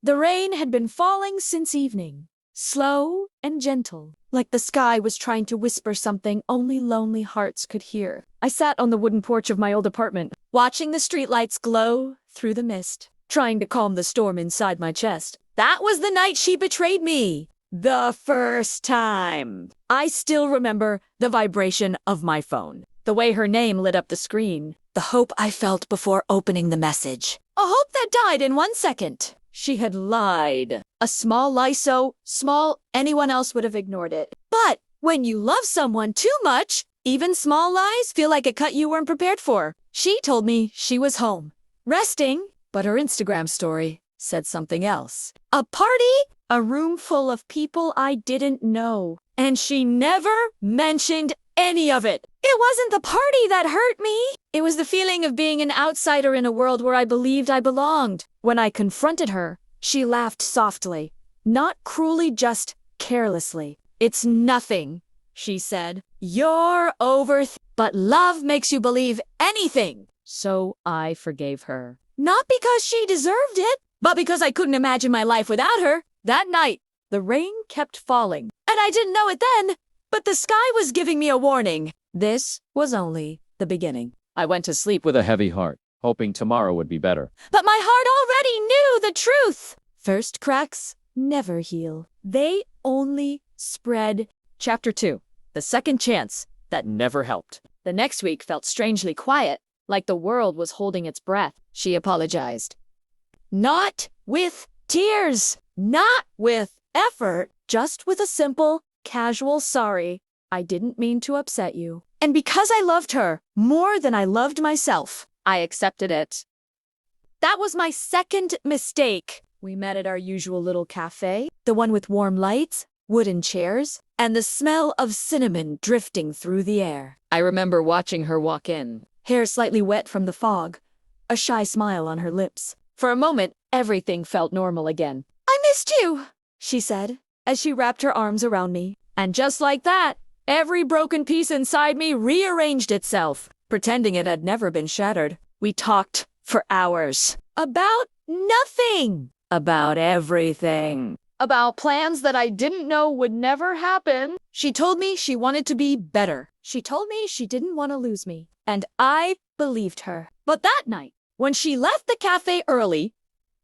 The rain had been falling since evening, slow and gentle, like the sky was trying to whisper something only lonely hearts could hear. I sat on the wooden porch of my old apartment, watching the streetlights glow through the mist, trying to calm the storm inside my chest. That was the night she betrayed me. The first time. I still remember the vibration of my phone, the way her name lit up the screen, the hope I felt before opening the message. A hope that died in 1 second. She had lied. A small lie so small anyone else would have ignored it. But when you love someone too much, even small lies feel like a cut you weren't prepared for. She told me she was home, resting, but her Instagram story said something else. A party? A room full of people I didn't know. And she never mentioned any of it. It wasn't the party that hurt me. It was the feeling of being an outsider in a world where I believed I belonged. When I confronted her, she laughed softly. Not cruelly, just carelessly. It's nothing, she said. You're but love makes you believe anything. So I forgave her. Not because she deserved it, but because I couldn't imagine my life without her. That night, the rain kept falling, and I didn't know it then, but the sky was giving me a warning. This was only the beginning. I went to sleep with a heavy heart, hoping tomorrow would be better. But my heart already knew the truth. First cracks never heal. They only spread. Chapter 2. The second chance that never helped. The next week felt strangely quiet, like the world was holding its breath. She apologized. Not with tears. Not with effort, just with a simple, casual sorry. I didn't mean to upset you. And because I loved her more than I loved myself, I accepted it. That was my second mistake. We met at our usual little cafe, the one with warm lights, wooden chairs, and the smell of cinnamon drifting through the air. I remember watching her walk in, hair slightly wet from the fog, a shy smile on her lips. For a moment, everything felt normal again. I missed you, she said, as she wrapped her arms around me. And just like that, every broken piece inside me rearranged itself, pretending it had never been shattered. We talked for hours. About nothing. About everything. About plans that I didn't know would never happen. She told me she wanted to be better. She told me she didn't want to lose me. And I believed her. But that night, when she left the cafe early,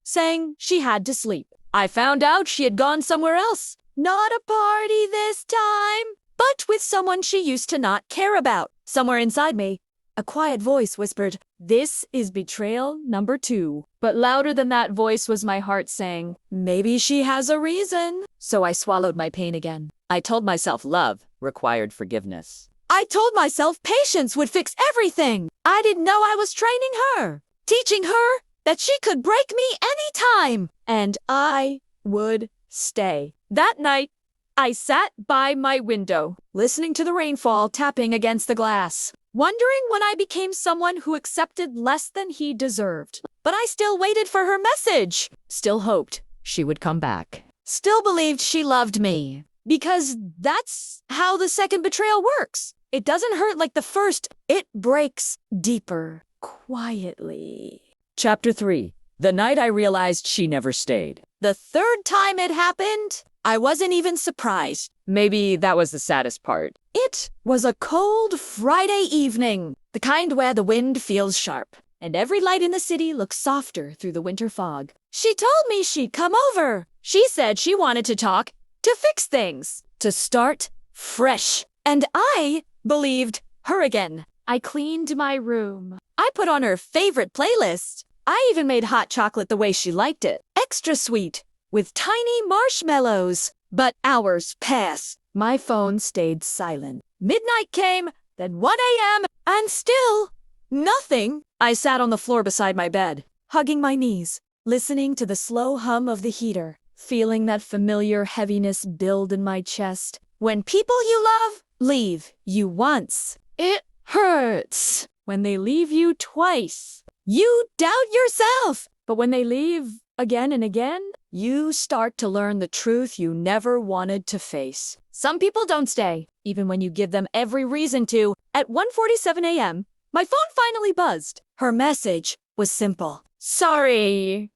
saying she had to sleep, I found out she had gone somewhere else. Not a party this time, but with someone she used to not care about. Somewhere inside me, a quiet voice whispered, "This is betrayal number 2. But louder than that voice was my heart saying, maybe she has a reason. So I swallowed my pain again. I told myself love required forgiveness. I told myself patience would fix everything. I didn't know I was training her, teaching her that she could break me anytime, and I would stay. That night, I sat by my window, listening to the rainfall tapping against the glass, wondering when I became someone who accepted less than he deserved. But I still waited for her message, still hoped she would come back, still believed she loved me, because that's how the second betrayal works. It doesn't hurt like the first, it breaks deeper, quietly. Chapter 3. The night I realized she never stayed. The third time it happened, I wasn't even surprised. Maybe that was the saddest part. It was a cold Friday evening, the kind where the wind feels sharp, and every light in the city looks softer through the winter fog. She told me she'd come over. She said she wanted to talk, to fix things, to start fresh. And I believed her again. I cleaned my room. I put on her favorite playlist. I even made hot chocolate the way she liked it, extra sweet, with tiny marshmallows. But hours passed. My phone stayed silent. Midnight came, then 1 a.m., and still nothing. I sat on the floor beside my bed, hugging my knees, listening to the slow hum of the heater, feeling that familiar heaviness build in my chest. When people you love leave you once, it hurts. When they leave you twice, you doubt yourself. But when they leave again and again, you start to learn the truth you never wanted to face. Some people don't stay, even when you give them every reason to. At 1:47 a.m., my phone finally buzzed. Her message was simple. Sorry.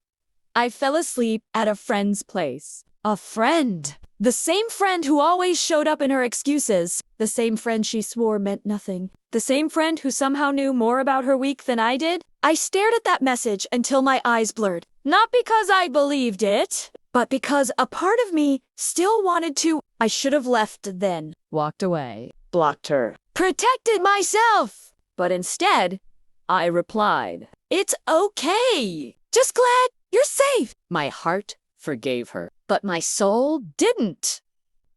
I fell asleep at a friend's place. A friend. The same friend who always showed up in her excuses. The same friend she swore meant nothing. The same friend who somehow knew more about her week than I did. I stared at that message until my eyes blurred. Not because I believed it, but because a part of me still wanted to. I should have left then. Walked away. Blocked her. Protected myself. But instead, I replied, "It's okay. Just glad you're safe." My heart Forgave her. but my soul didn't.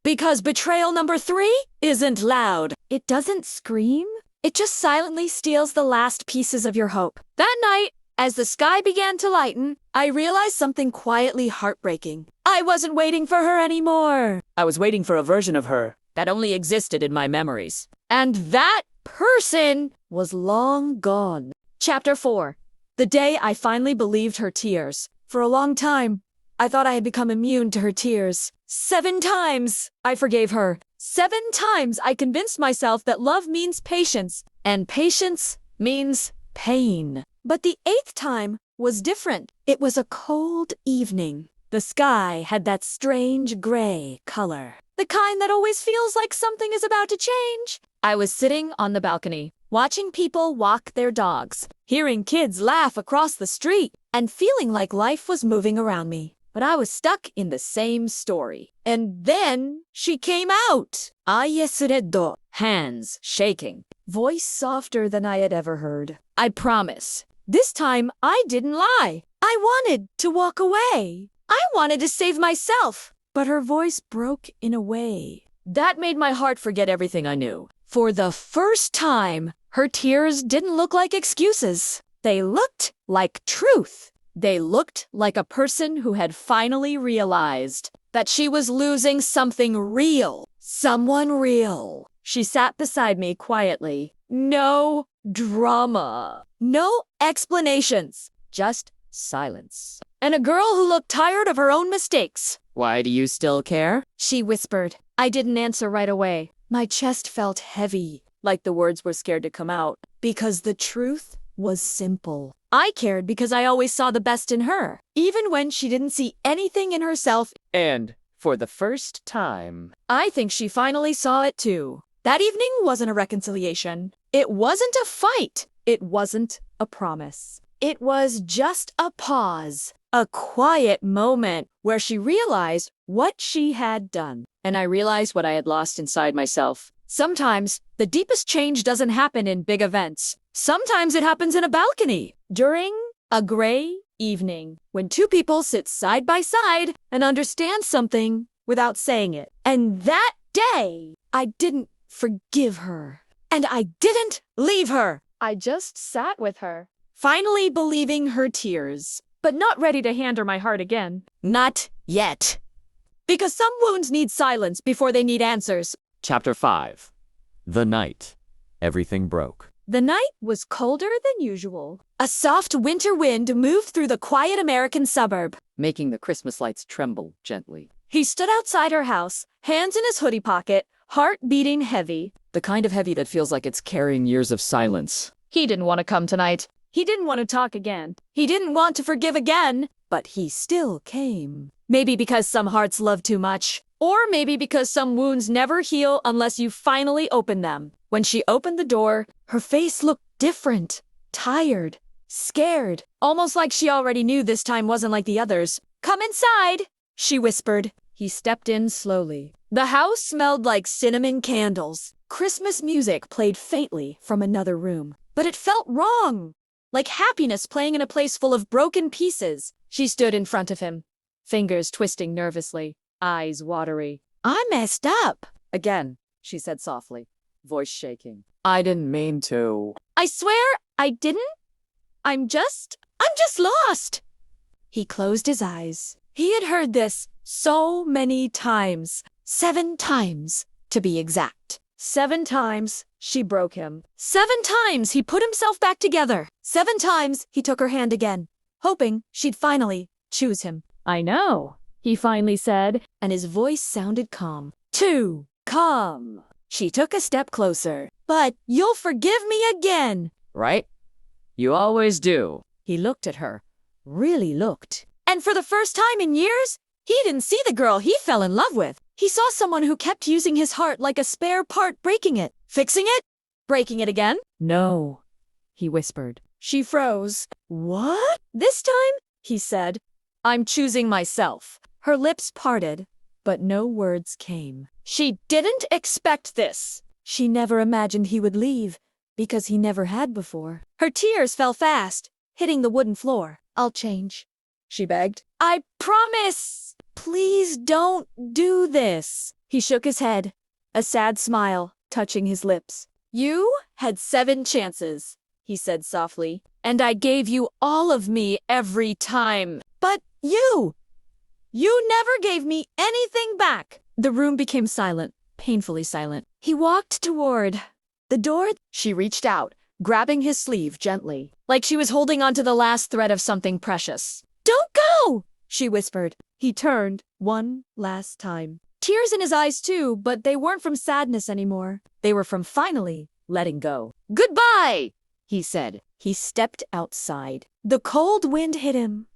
Because betrayal number 3 isn't loud. It doesn't scream. It just silently steals the last pieces of your hope. That night, as the sky began to lighten, I realized something quietly heartbreaking. I wasn't waiting for her anymore. I was waiting for a version of her that only existed in my memories. And that person was long gone. Chapter 4. The day I finally believed her tears. For a long time, I thought I had become immune to her tears. 7 times I forgave her. 7 times I convinced myself that love means patience, and patience means pain. But the 8th time was different. It was a cold evening. The sky had that strange gray color. The kind that always feels like something is about to change. I was sitting on the balcony, watching people walk their dogs, hearing kids laugh across the street, and feeling like life was moving around me. But I was stuck in the same story. And then she came out. Ayesureddo. Hands shaking. Voice softer than I had ever heard. I promise. This time I didn't lie. I wanted to walk away. I wanted to save myself. But her voice broke in a way that made my heart forget everything I knew. For the first time, her tears didn't look like excuses. They looked like truth. They looked like a person who had finally realized that she was losing something real. Someone real. She sat beside me quietly. No drama. No explanations. Just silence. And a girl who looked tired of her own mistakes. Why do you still care? She whispered. I didn't answer right away. My chest felt heavy, like the words were scared to come out. Because the truth was simple. I cared because I always saw the best in her, even when she didn't see anything in herself. And for the first time, I think she finally saw it too. That evening wasn't a reconciliation. It wasn't a fight. It wasn't a promise. It was just a pause, a quiet moment where she realized what she had done. And I realized what I had lost inside myself. Sometimes the deepest change doesn't happen in big events. Sometimes it happens in a balcony, during a gray evening, when 2 people sit side by side and understand something without saying it. And that day, I didn't forgive her. And I didn't leave her. I just sat with her, finally believing her tears, but not ready to hand her my heart again. Not yet. Because some wounds need silence before they need answers. Chapter 5. The night. Everything broke. The night was colder than usual. A soft winter wind moved through the quiet American suburb, making the Christmas lights tremble gently. He stood outside her house, hands in his hoodie pocket, heart beating heavy. The kind of heavy that feels like it's carrying years of silence. He didn't want to come tonight. He didn't want to talk again. He didn't want to forgive again. But he still came. Maybe because some hearts love too much. Or maybe because some wounds never heal unless you finally open them. When she opened the door, her face looked different. Tired. Scared. Almost like she already knew this time wasn't like the others. "Come inside," she whispered. He stepped in slowly. The house smelled like cinnamon candles. Christmas music played faintly from another room. But it felt wrong. Like happiness playing in a place full of broken pieces. She stood in front of him, fingers twisting nervously, eyes watery. "I messed up." Again, she said softly, voice shaking. I didn't mean to. "I swear I didn't. I'm just lost." He closed his eyes. He had heard this so many times. 7 times, to be exact. 7 times she broke him. 7 times he put himself back together. 7 times he took her hand again, hoping she'd finally choose him. "I know," he finally said, and his voice sounded calm. Too calm. She took a step closer. "But you'll forgive me again." Right? You always do. He looked at her. Really looked. And for the first time in years, he didn't see the girl he fell in love with. He saw someone who kept using his heart like a spare part, breaking it, fixing it, breaking it again. No, he whispered. She froze. What? This time? He said. I'm choosing myself. Her lips parted, but no words came. She didn't expect this. She never imagined he would leave, because he never had before. Her tears fell fast, hitting the wooden floor. I'll change, she begged. I promise! Please don't do this. He shook his head, a sad smile touching his lips. You had 7 chances, he said softly, and I gave you all of me every time. But you never gave me anything back. The room became silent, painfully silent. He walked toward the door. She reached out, grabbing his sleeve gently, like she was holding onto the last thread of something precious. Don't go, she whispered. He turned one last time. Tears in his eyes too, but they weren't from sadness anymore. They were from finally letting go. Goodbye, he said. He stepped outside. The cold wind hit him,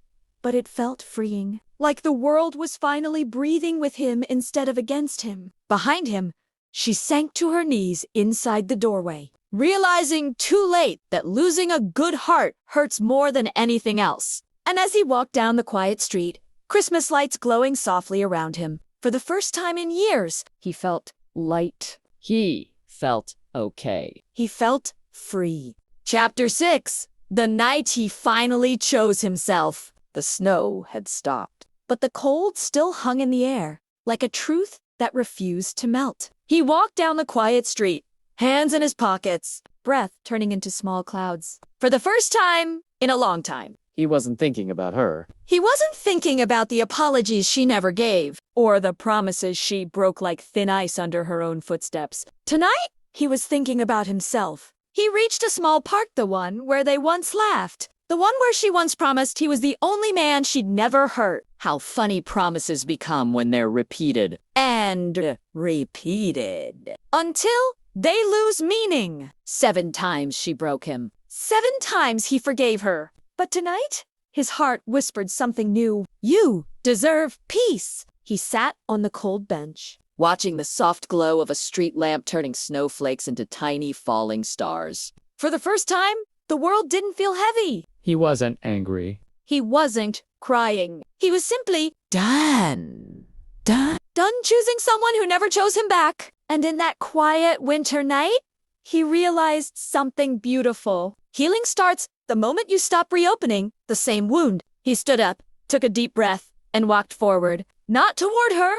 but it felt freeing, like the world was finally breathing with him instead of against him. Behind him, she sank to her knees inside the doorway, realizing too late that losing a good heart hurts more than anything else. And as he walked down the quiet street, Christmas lights glowing softly around him, for the first time in years, he felt light. He felt okay. He felt free. Chapter 6. The night he finally chose himself. The snow had stopped, but the cold still hung in the air, like a truth that refused to melt. He walked down the quiet street, hands in his pockets, breath turning into small clouds. For the first time in a long time. He wasn't thinking about her. He wasn't thinking about the apologies she never gave, or the promises she broke like thin ice under her own footsteps. Tonight, he was thinking about himself. He reached a small park, the one where they once laughed. The one where she once promised he was the only man she'd never hurt. How funny promises become when they're repeated. And repeated. Until they lose meaning. 7 times she broke him. 7 times he forgave her. But tonight, his heart whispered something new. You deserve peace. He sat on the cold bench, Watching the soft glow of a street lamp turning snowflakes into tiny falling stars. For the first time, the world didn't feel heavy. He wasn't angry. He wasn't crying. He was simply done. Done choosing someone who never chose him back. And in that quiet winter night, he realized something beautiful. Healing starts the moment you stop reopening the same wound. He stood up, took a deep breath, and walked forward. Not toward her,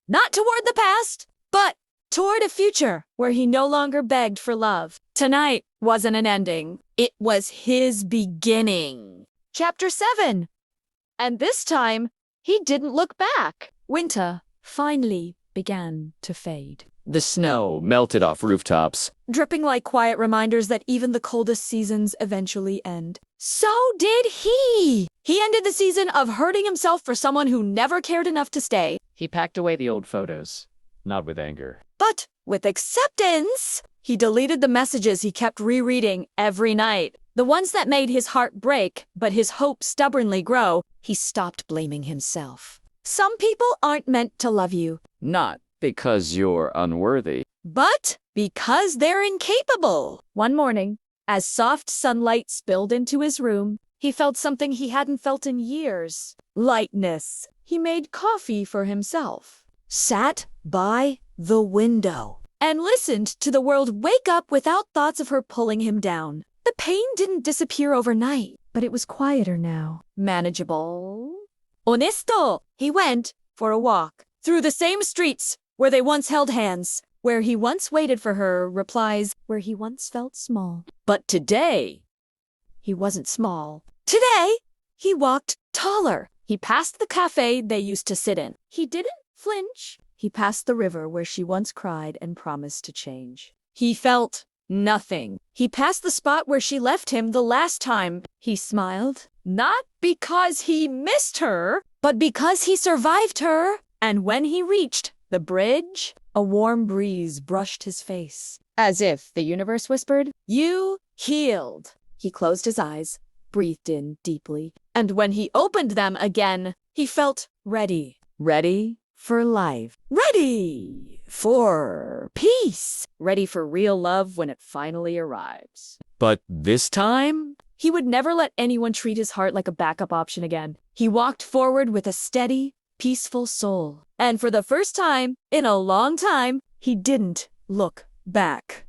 not toward the past, but toward a future where he no longer begged for love. Tonight wasn't an ending. It was his beginning. Chapter 7. And this time, he didn't look back. Winter finally began to fade, The snow melted off rooftops. dripping like quiet reminders that even the coldest seasons eventually end. So did he. He ended the season of hurting himself for someone who never cared enough to stay. He packed away the old photos, not with anger. But with acceptance, he deleted the messages he kept rereading every night. The ones that made his heart break, but his hope stubbornly grow. He stopped blaming himself. Some people aren't meant to love you, Not because you're unworthy. but because they're incapable. One morning, as soft sunlight spilled into his room, he felt something he hadn't felt in years. Lightness. He made coffee for himself, sat by the window, and listened to the world wake up without thoughts of her pulling him down. The pain didn't disappear overnight, but it was quieter now. Manageable. Honesto. He went for a walk through the same streets where they once held hands, where he once waited for her replies, where he once felt small. But today, he wasn't small. Today, he walked taller. He passed the cafe they used to sit in. He didn't flinch. He passed the river where she once cried and promised to change. He felt nothing. He passed the spot where she left him the last time. He smiled, not because he missed her, but because he survived her. And when he reached the bridge, a warm breeze brushed his face, as if the universe whispered, "You healed." He closed his eyes, breathed in deeply, and when he opened them again, he felt ready. Ready for life. Ready for peace. Ready for real love when it finally arrives. But this time? He would never let anyone treat his heart like a backup option again. He walked forward with a steady, peaceful soul. And for the first time in a long time, he didn't look back.